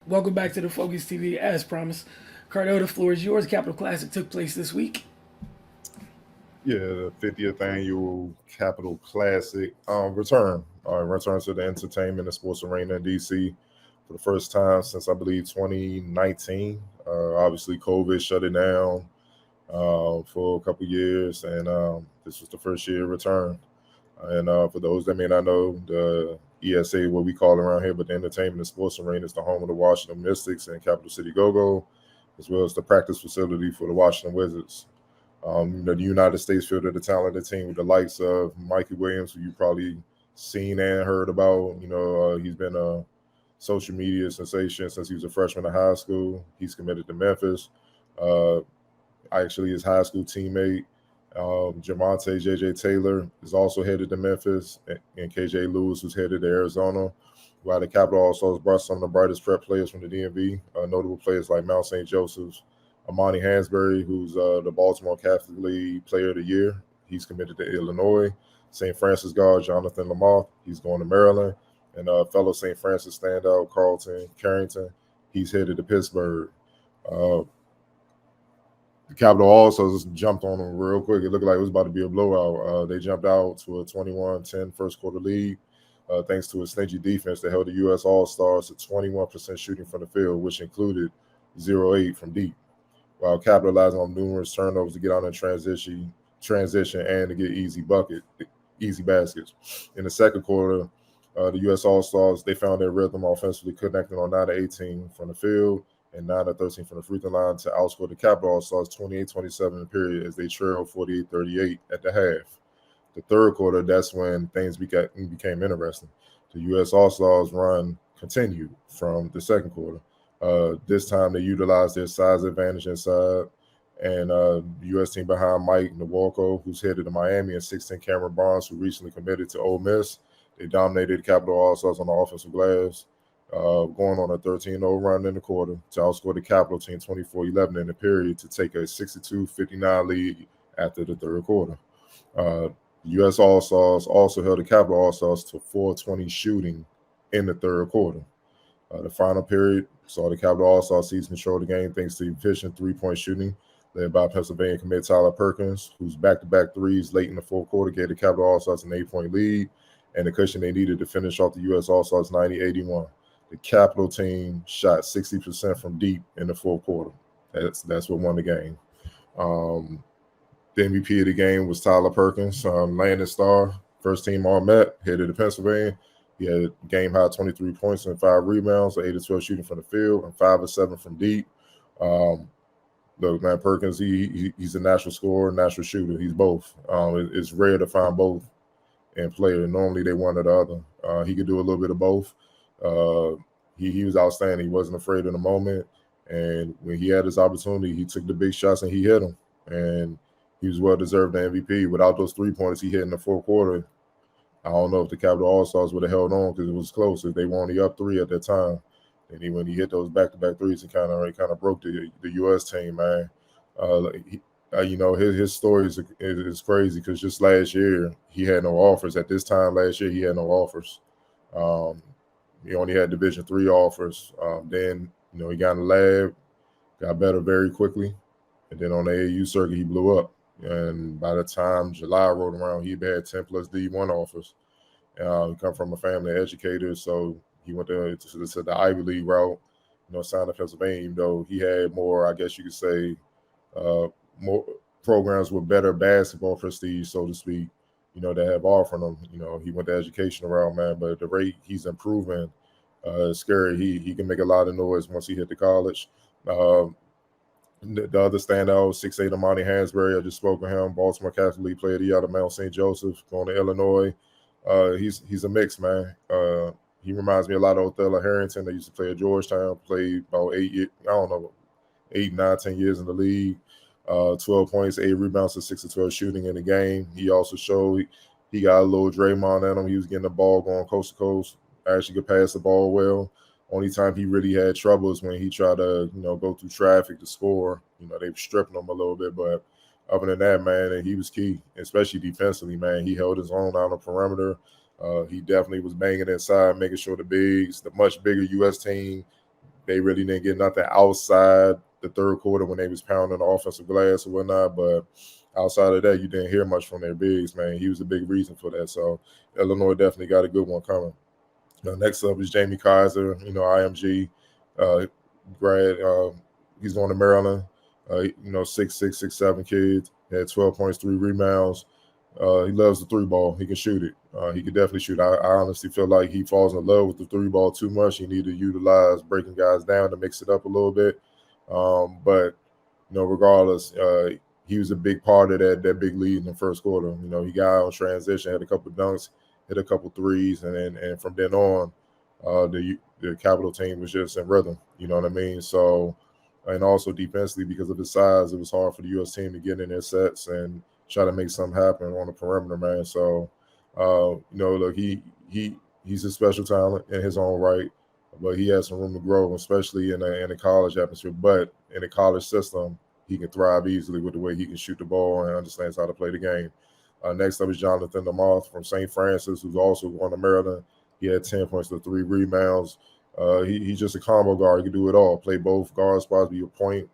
Welcome back to the Focus TV. As promised, Cardo, the floor is yours. Capital Classic took place this week. Yeah, the 50th annual Capitol Classic return to the entertainment and sports arena in DC for the first time since I believe 2019. Obviously, COVID shut it down for a couple years, and this was the first year return. And for those that may not know, the ESA, what we call around here, but the entertainment and sports arena is the home of the Washington Mystics and Capital City Go-Go, as well as the practice facility for the Washington Wizards. The United States fielded a talented team with the likes of Mikey Williams, who you probably seen and heard about. He's been a social media sensation since he was a freshman in high school. He's committed to Memphis. Uh, Actually, his high school teammate, Javonte J.J. Taylor, is also headed to Memphis, and K.J. Lewis, who's headed to Arizona. While the Capital All-Stars brought some of the brightest prep players from the DMV, notable players like Mount St. Joseph's Amani Hansberry, who's the Baltimore Catholic League Player of the Year. He's committed to Illinois. St. Francis guard Jahnathan Lamothe, he's going to Maryland. And fellow St. Francis standout Carlton Carrington, he's headed to Pittsburgh. Uh, the Capital also just jumped on them real quick. It looked like it was about to be a blowout. They jumped out to a 21-10 first quarter lead thanks to a stingy defense that held the U.S. All-Stars to 21% shooting from the field, which included 0-8 from deep, while capitalizing on numerous turnovers to get on in transition and to get easy baskets. In the second quarter, the U.S. All-Stars, they found their rhythm offensively, connecting on 9-18 from the field and 9-13 from the free throw line to outscore the Capital All-Stars 28-27 in the period as they trailed 48-38 at the half. The third quarter, that's when things became interesting. The U.S. All-Stars run continued from the second quarter. This time they utilized their size advantage inside, and the U.S. team behind Mike Nwoko, who's headed to Miami, and 16 Cameron Barnes, who recently committed to Ole Miss. They dominated the Capital All-Stars on the offensive glass, going on a 13-0 run in the quarter to outscore the Capital team 24-11 in the period to take a 62-59 lead after the third quarter. U.S. All-Stars also held the Capital All-Stars to 420 shooting in the third quarter. The final period saw the Capital All-Stars seize control of the game thanks to efficient three-point shooting led by Pennsylvania commit Tyler Perkins, whose back-to-back threes late in the fourth quarter gave the Capital All-Stars an 8-point lead and the cushion they needed to finish off the U.S. All-Stars 90-81. The Capital team shot 60% from deep in the fourth quarter. That's what won the game. The MVP of the game was Tyler Perkins, landing star, first team All-Met, headed to Pennsylvania. He had game high 23 points and 5 rebounds, 8 of 12 shooting from the field, and 5 of 7 from deep. Look, man, Perkins, he's a natural scorer, natural shooter. He's both. It's rare to find both in player. Normally they one or the other. He could do a little bit of both. He was outstanding. He wasn't afraid in the moment. And when he had his opportunity, he took the big shots and he hit them. And he was well-deserved the MVP. Without those 3 points he hit in the fourth quarter, I don't know if the Capital All-Stars would have held on because it was close. If they were only up 3 at that time. And when he hit those back-to-back threes, it kind of broke the U.S. team, man. His story is crazy because just last year he had no offers. At this time last year he had no offers. He only had Division III offers. Then he got in the lab, got better very quickly, and then on the AAU circuit he blew up. And by the time July rolled around, he had 10 plus D1 offers. He come from a family of educators, so he went to the Ivy League route, signed to Pennsylvania, even though he had more, I guess you could say, more programs with better basketball prestige, so to speak, that have offered him. He went the educational route, man, but the rate he's improving is scary. He can make a lot of noise once he hit the college. The other standout, 6'8" Amani Hansberry, I just spoke with him, Baltimore Catholic League Player of the Year out of Mount St. Joseph, going to Illinois. He's a mix, man. He reminds me a lot of Othello Harrington. They used to play at Georgetown, played about 8, 9, 10 years in the league. 12 points, 8 rebounds, and 6 of 12 shooting in the game. He also showed he got a little Draymond in him. He was getting the ball going coast to coast. Actually could pass the ball well. Only time he really had trouble is when he tried to, go through traffic to score. They were stripping him a little bit, but other than that, man, he was key, especially defensively, man. He held his own on the perimeter. He definitely was banging inside, making sure the much bigger U.S. team they really didn't get nothing outside the third quarter when they was pounding the offensive glass or whatnot. But outside of that, you didn't hear much from their bigs, man. He was a big reason for that. So Illinois definitely got a good one coming. Next up is Jamie Kaiser, IMG grad. He's going to Maryland. 6'6", 6'7" kid. Had 12 points, 3 rebounds. He loves the 3 ball. He can shoot it. He can definitely shoot. I honestly feel like he falls in love with the 3 ball too much. He need to utilize breaking guys down to mix it up a little bit. But regardless, he was a big part of that big lead in the first quarter. He got on transition, had a couple of dunks, hit a couple threes, and from then on, the Capital team was just in rhythm. You know what I mean? So, and also defensively, because of his size, it was hard for the U.S. team to get in their sets and try to make something happen on the perimeter, man. So, look, he's a special talent in his own right, but he has some room to grow, especially in a college atmosphere. But in a college system, he can thrive easily with the way he can shoot the ball and understands how to play the game. Next up is Jahnathan Lamothe from St. Francis, who's also going to Maryland. He had 10 points to 3 rebounds. He's just a combo guard. He can do it all. Play both guard spots, be a point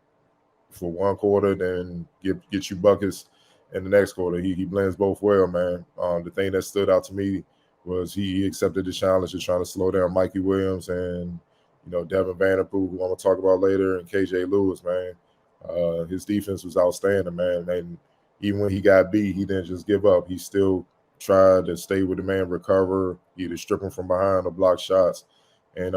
for one quarter, then get you buckets in the next quarter. He blends both well, man. The thing that stood out to me was he accepted the challenge of trying to slow down Mikey Williams and Devin Vanderpool, who I'm gonna talk about later, and KJ Lewis, man. His defense was outstanding, man. And even when he got beat, he didn't just give up. He still tried to stay with the man, recover, either strip him from behind or block shots. And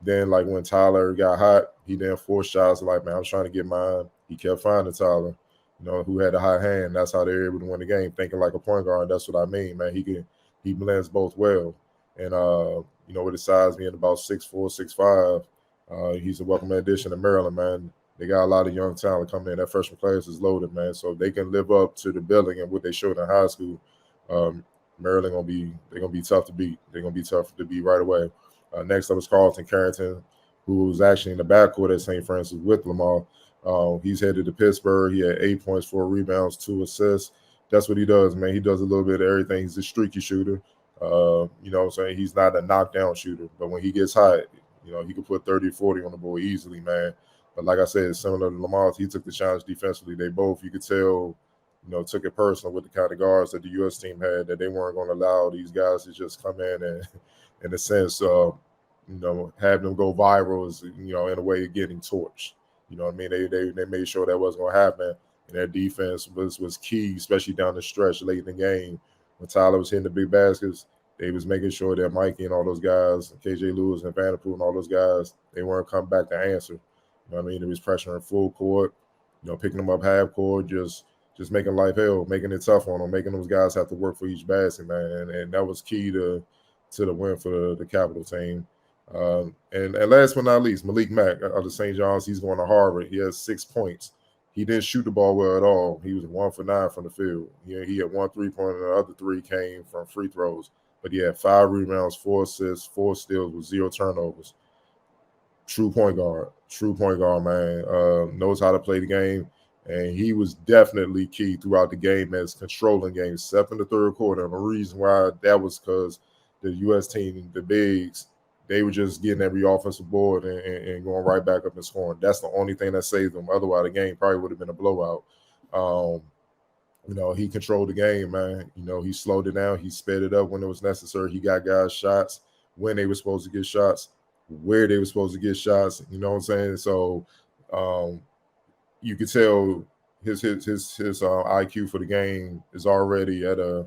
then, like, when Tyler got hot, he didn't force shots. Like, man, I'm trying to get mine. He kept finding Tyler, who had a high hand. That's how they were able to win the game, thinking like a point guard. That's what I mean, man. He blends both well. And, with his size being about 6'4", 6'5", he's a welcome addition to Maryland, man. They got a lot of young talent coming in. That freshman class is loaded, man. So they can live up to the billing and what they showed in high school. Maryland gonna be tough to beat. They're gonna be tough to beat right away. Next up is Carlton Carrington, who was actually in the backcourt at St. Francis with Lamar. He's headed to Pittsburgh. He had 8 points, 4 rebounds, 2 assists. That's what he does, man. He does a little bit of everything. He's a streaky shooter. What I'm saying? He's not a knockdown shooter, but when he gets hot, he can put 30, 40 on the board easily, man. But like I said, similar to Lamar, he took the challenge defensively. They both, you could tell, took it personal with the kind of guards that the U.S. team had, that they weren't going to allow these guys to just come in and, in a sense, have them go viral, in a way of getting torched. You know what I mean? They made sure that wasn't going to happen. And their defense was key, especially down the stretch late in the game. When Tyler was hitting the big baskets, they was making sure that Mikey and all those guys, KJ Lewis and Vanderpool and all those guys, they weren't coming back to answer. You know what I mean? It was pressuring full court, picking them up half court, just making life hell, making it tough on them, making those guys have to work for each basket, man. And that was key to the win for the Capital team. And last but not least, Malik Mack of the St. John's. He's going to Harvard. He has 6 points. He didn't shoot the ball well at all. He was 1 for 9 from the field. He had 1 3-pointer, and the other 3 came from free throws. But he had 5 rebounds, 4 assists, 4 steals with 0 turnovers. True point guard, man. Knows how to play the game. And he was definitely key throughout the game as controlling games, except in the third quarter. And the reason why that was because the U.S. team, the bigs, they were just getting every offensive board and going right back up and scoring. That's the only thing that saved them. Otherwise, the game probably would have been a blowout. He controlled the game, man. He slowed it down. He sped it up when it was necessary. He got guys shots when they were supposed to get shots, where they were supposed to get shots. You know what I'm saying? So you could tell his IQ for the game is already at a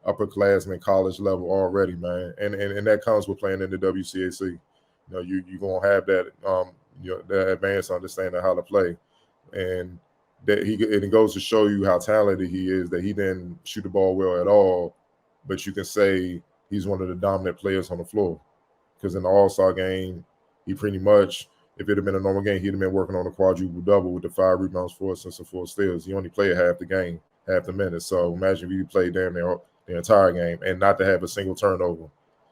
upperclassman college level already, man. And that comes with playing in the WCAC. You're gonna have that that advanced understanding how to play. And that it goes to show you how talented he is, that he didn't shoot the ball well at all, but you can say he's one of the dominant players on the floor. Because in the All-Star game, he pretty much, if it had been a normal game, he'd have been working on a quadruple double with the 5 rebounds, 4 assists, and 4 steals. He only played half the game, half the minute. So imagine if he played damn near the entire game and not to have a single turnover.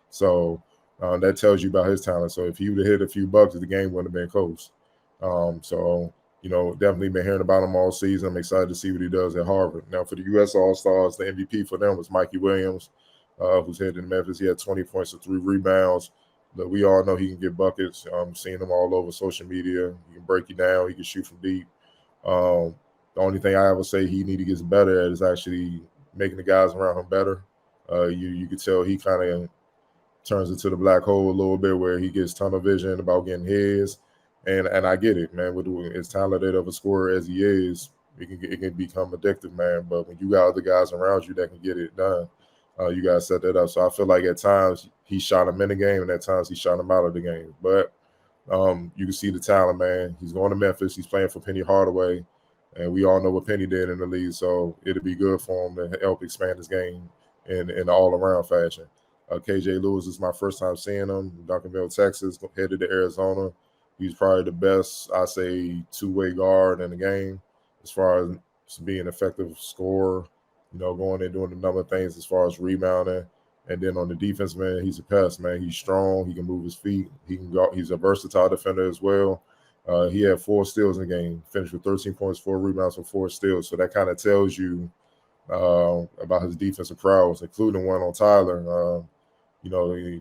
So that tells you about his talent. So if he would have hit a few buckets, the game wouldn't have been close. Definitely been hearing about him all season. I'm excited to see what he does at Harvard. Now, for the U.S. All-Stars, the MVP for them was Mikey Williams, who's headed to Memphis. He had 20 points and 3 rebounds. But we all know he can get buckets. Seeing him all over social media. He can break you down. He can shoot from deep. The only thing I ever say he need to get better at is actually making the guys around him better. You could tell he kind of turns into the black hole a little bit where he gets tunnel vision about getting his. And I get it, man. With as talented of a scorer as he is, it can become addictive, man. But when you got other guys around you that can get it done, you got to set that up. So I feel like at times he shot him in the game and at times he shot him out of the game. But you can see the talent, man. He's going to Memphis. He's playing for Penny Hardaway. And we all know what Penny did in the league. So it'll be good for him to help expand his game in an all-around fashion. KJ Lewis is my first time seeing him. Duncanville, Texas, headed to Arizona. He's probably the best, I say, two-way guard in the game as far as being an effective scorer, going and doing a number of things as far as rebounding. And then on the defense, man, he's a pest, man. He's strong. He can move his feet. He can go. He's a versatile defender as well. He had 4 steals in the game, finished with 13 points, 4 rebounds, and 4 steals. So that kind of tells you about his defensive prowess, including one on Tyler.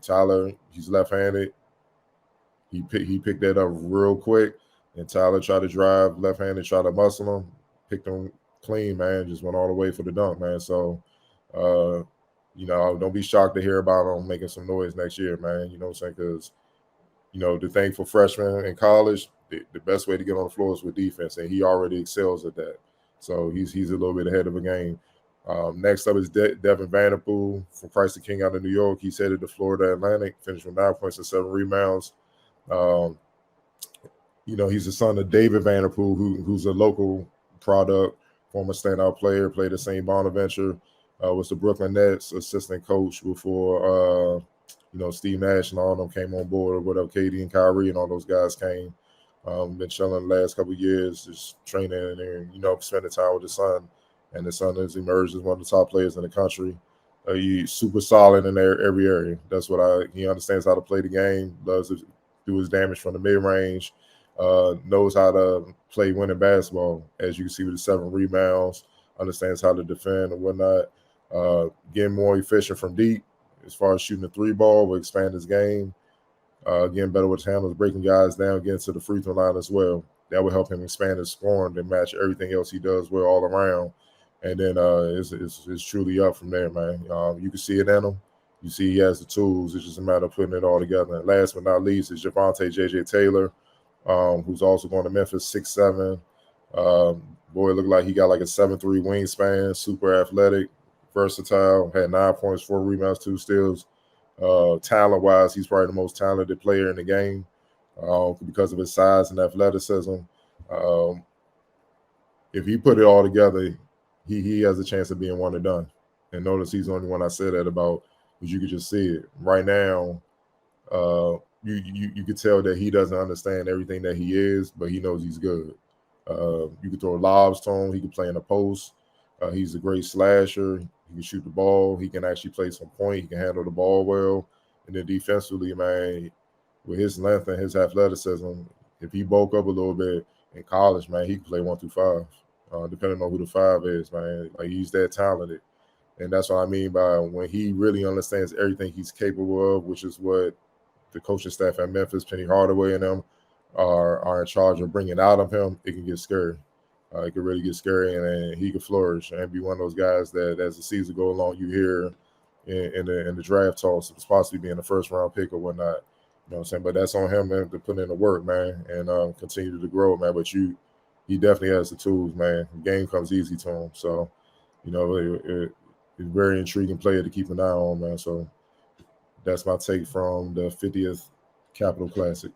Tyler, he's left-handed. He picked that up real quick, and Tyler tried to drive left-handed, try to muscle him, picked him clean, man, just went all the way for the dunk, man. So, don't be shocked to hear about him making some noise next year, man. You know what I'm saying? Because, the thing for freshmen in college, the best way to get on the floor is with defense, and he already excels at that. So he's a little bit ahead of the game. Next up is Devin Vanderpool from Christ the King out of New York. He's headed to Florida Atlantic, finished with 9 points and 7 rebounds. He's the son of David Vanderpool, who's a local product, former standout player, played at St. Bonaventure, was the Brooklyn Nets assistant coach before, Steve Nash and all of them came on board, or whatever, KD and Kyrie and all those guys came. Been chilling the last couple of years, just training and, spending time with his son. And his son has emerged as one of the top players in the country. He's super solid in every area. That's what he understands how to play the game, loves to do his damage from the mid-range, knows how to play winning basketball, as you can see with the 7 rebounds, understands how to defend and whatnot. Getting more efficient from deep as far as shooting the 3-ball will expand his game. Getting better with his handles, breaking guys down, getting to the free throw line as well. That will help him expand his scoring and match everything else he does well all around. And then it's truly up from there, man. You can see it in him. You see he has the tools. It's just a matter of putting it all together. And last but not least is Javonte J.J. Taylor, who's also going to Memphis, 6'7". Boy, looked like he got like a 7'3" wingspan, super athletic, versatile, had 9 points, 4 rebounds, 2 steals. Talent-wise, he's probably the most talented player in the game because of his size and athleticism. If he put it all together, he has a chance of being one and done. And notice he's the only one I said that about, because you could just see it. Right now, you could tell that he doesn't understand everything that he is, but he knows he's good. You could throw lobs to him. He can play in the post. He's a great slasher. He can shoot the ball. He can actually play some point. He can handle the ball well. And then defensively, man, with his length and his athleticism, if he bulk up a little bit in college, man, he can play 1 through 5. Depending on who the 5 is, man. Like, he's that talented. And that's what I mean by when he really understands everything he's capable of, which is what the coaching staff at Memphis, Penny Hardaway and them, are in charge of bringing out of him, it can get scary. It can really get scary, and he can flourish and be one of those guys that, as the season go along, you hear in the draft talks, it's possibly being a first-round pick or whatnot. You know what I'm saying? But that's on him, man, to put in the work, man, and continue to grow, man. But he definitely has the tools, man. The game comes easy to him. So, it's a very intriguing player to keep an eye on, man. So that's my take from the 50th Capital Classic.